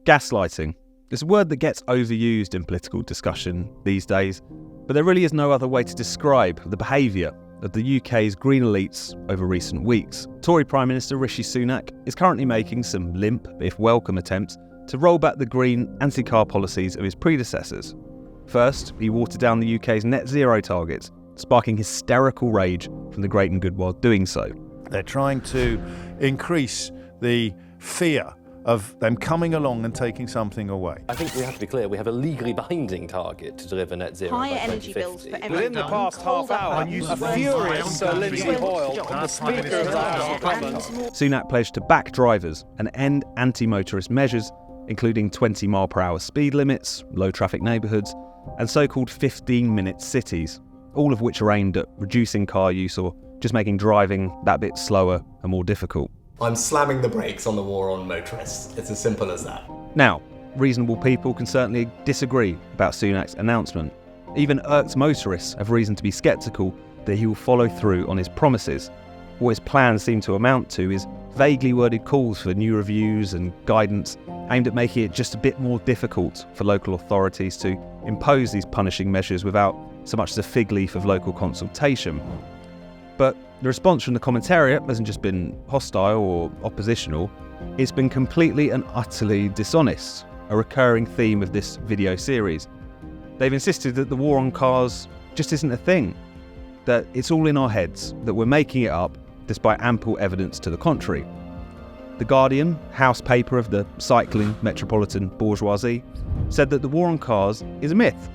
Gaslighting. It's a word that gets overused in political discussion these days, but there really is no other way to describe the behaviour of the UK's green elites over recent weeks. Tory Prime Minister Rishi Sunak is currently making some limp, if welcome, attempts to roll back the green anti-car policies of his predecessors. First, he watered down the UK's net zero targets, sparking hysterical rage from the great and good while doing so. They're trying to increase the fear of them coming along and taking something away. I think we have to be clear, we have a legally binding target to deliver net zero higher by energy 2050. bills for everyone. Within the past half hour, a furious Sir Lindsay Hoyle, the Speaker of the House of Commons. Sunak pledged to back drivers and end anti-motorist measures, including 20 mile per hour speed limits, low traffic neighbourhoods, and so-called 15-minute cities, all of which are aimed at reducing car use or just making driving that bit slower and more difficult. I'm slamming the brakes on the war on motorists. It's as simple as that. Now, reasonable people can certainly disagree about Sunak's announcement. Even irked motorists have reason to be sceptical that he will follow through on his promises. What his plans seem to amount to is vaguely worded calls for new reviews and guidance aimed at making it just a bit more difficult for local authorities to impose these punishing measures without so much as a fig leaf of local consultation. But the response from the commentariat hasn't just been hostile or oppositional, it's been completely and utterly dishonest, a recurring theme of this video series. They've insisted that the war on cars just isn't a thing, that it's all in our heads, that we're making it up despite ample evidence to the contrary. The Guardian, house paper of the cycling metropolitan bourgeoisie, said that the war on cars is a myth,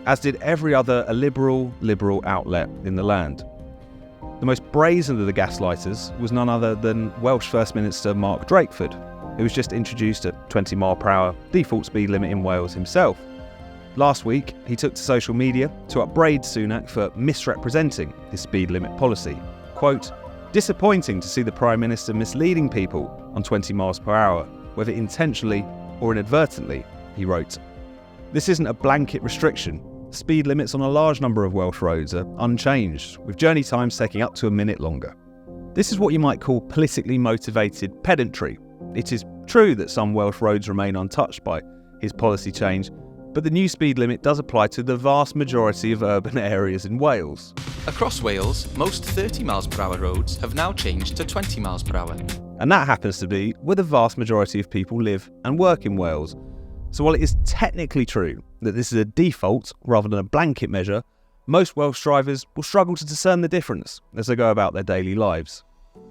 as did every other liberal outlet in the land. The most brazen of the gaslighters was none other than Welsh First Minister Mark Drakeford, who was just introduced a 20 mile per hour default speed limit in Wales himself. Last week, he took to social media to upbraid Sunak for misrepresenting his speed limit policy. Quote, "Disappointing to see the Prime Minister misleading people on 20 miles per hour, whether intentionally or inadvertently," he wrote. "This isn't a blanket restriction. Speed limits on a large number of Welsh roads are unchanged, with journey times taking up to a minute longer." This is what you might call politically motivated pedantry. It is true that some Welsh roads remain untouched by his policy change, but the new speed limit does apply to the vast majority of urban areas in Wales. Across Wales, most 30 miles per hour roads have now changed to 20 miles per hour. And that happens to be where the vast majority of people live and work in Wales. So while it is technically true that this is a default rather than a blanket measure, most Welsh drivers will struggle to discern the difference as they go about their daily lives.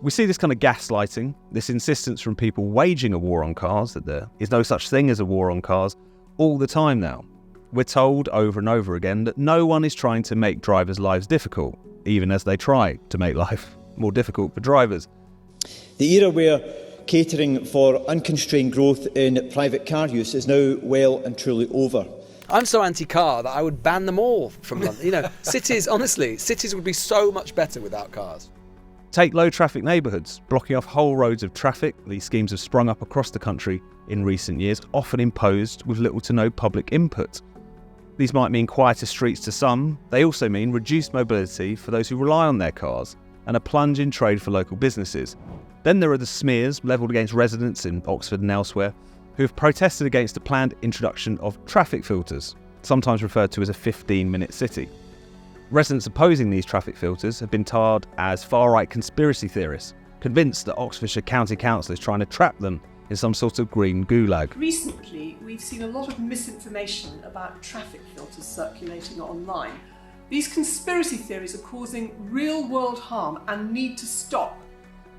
We see this kind of gaslighting, this insistence from people waging a war on cars that there is no such thing as a war on cars, all the time now. We're told over and over again that no one is trying to make drivers' lives difficult, even as they try to make life more difficult for drivers. The era where catering for unconstrained growth in private car use is now well and truly over. I'm so anti-car that I would ban them all from London. Cities, honestly, cities would be so much better without cars. Take low traffic neighbourhoods, blocking off whole roads of traffic. These schemes have sprung up across the country in recent years, often imposed with little to no public input. These might mean quieter streets to some. They also mean reduced mobility for those who rely on their cars and a plunge in trade for local businesses. Then there are the smears levelled against residents in Oxford and elsewhere who have protested against the planned introduction of traffic filters, sometimes referred to as a 15-minute city. Residents opposing these traffic filters have been tarred as far-right conspiracy theorists, convinced that Oxfordshire County Council is trying to trap them in some sort of green gulag. Recently, we've seen a lot of misinformation about traffic filters circulating online. These conspiracy theories are causing real-world harm and need to stop.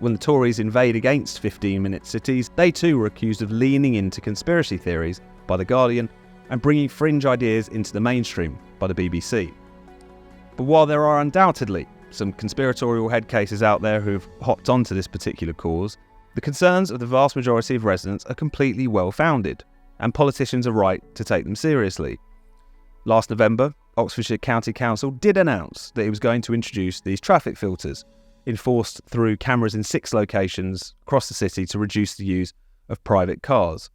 When the Tories inveighed against 15-minute cities, they too were accused of leaning into conspiracy theories by The Guardian and bringing fringe ideas into the mainstream by the BBC. But while there are undoubtedly some conspiratorial head cases out there who've hopped onto this particular cause, the concerns of the vast majority of residents are completely well-founded, and politicians are right to take them seriously. Last November, Oxfordshire County Council did announce that it was going to introduce these traffic filters, enforced through cameras in 6 locations across the city to reduce the use of private cars.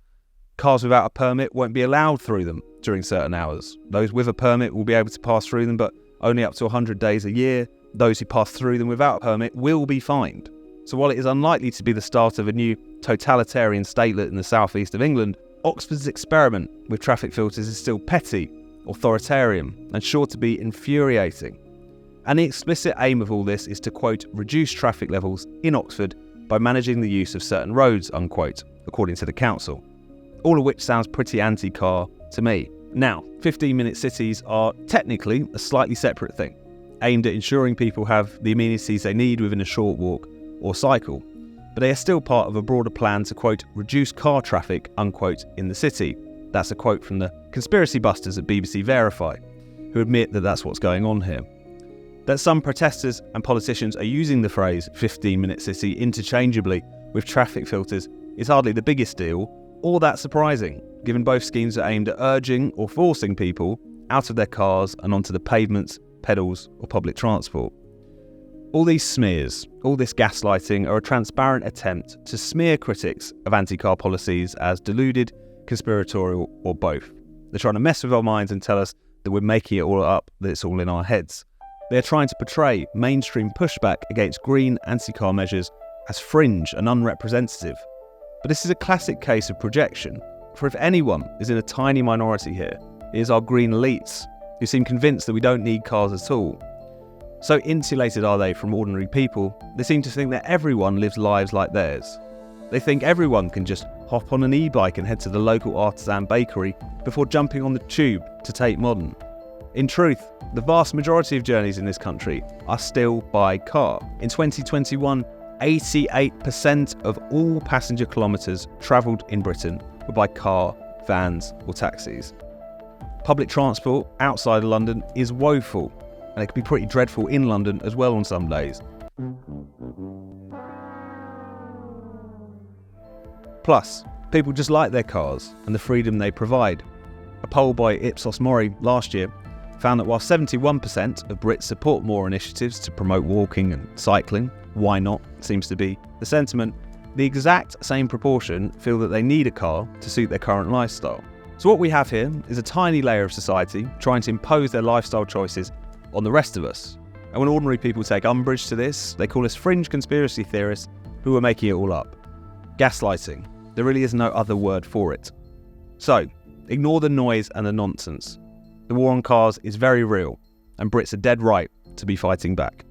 Cars without a permit won't be allowed through them during certain hours. Those with a permit will be able to pass through them, but only up to 100 days a year. Those who pass through them without a permit will be fined. So while it is unlikely to be the start of a new totalitarian statelet in the southeast of England, Oxford's experiment with traffic filters is still petty, authoritarian, and sure to be infuriating. And the explicit aim of all this is to, quote, reduce traffic levels in Oxford by managing the use of certain roads, unquote, according to the council. All of which sounds pretty anti-car to me. Now, 15-minute cities are technically a slightly separate thing, aimed at ensuring people have the amenities they need within a short walk or cycle, but they are still part of a broader plan to, quote, reduce car traffic, unquote, in the city. That's a quote from the conspiracy busters at BBC Verify, who admit that that's what's going on here. That some protesters and politicians are using the phrase 15-minute city interchangeably with traffic filters is hardly the biggest deal, or that surprising, given both schemes are aimed at urging or forcing people out of their cars and onto the pavements, pedals, or public transport. All these smears, all this gaslighting are a transparent attempt to smear critics of anti-car policies as deluded, conspiratorial, or both. They're trying to mess with our minds and tell us that we're making it all up, that it's all in our heads. They are trying to portray mainstream pushback against green anti-car measures as fringe and unrepresentative. But this is a classic case of projection, for if anyone is in a tiny minority here, it is our green elites, who seem convinced that we don't need cars at all. So insulated are they from ordinary people, they seem to think that everyone lives lives like theirs. They think everyone can just hop on an e-bike and head to the local artisan bakery before jumping on the tube to Tate Modern. In truth, the vast majority of journeys in this country are still by car. In 2021, 88% of all passenger kilometres travelled in Britain were by car, vans or taxis. Public transport outside of London is woeful, and it can be pretty dreadful in London as well on some days. Plus, people just like their cars and the freedom they provide. A poll by Ipsos Mori last year found that while 71% of Brits support more initiatives to promote walking and cycling, why not, seems to be the sentiment, the exact same proportion feel that they need a car to suit their current lifestyle. So what we have here is a tiny layer of society trying to impose their lifestyle choices on the rest of us. And when ordinary people take umbrage to this, they call us fringe conspiracy theorists who are making it all up. Gaslighting. There really is no other word for it. So, ignore the noise and the nonsense. The war on cars is very real, and Brits are dead right to be fighting back.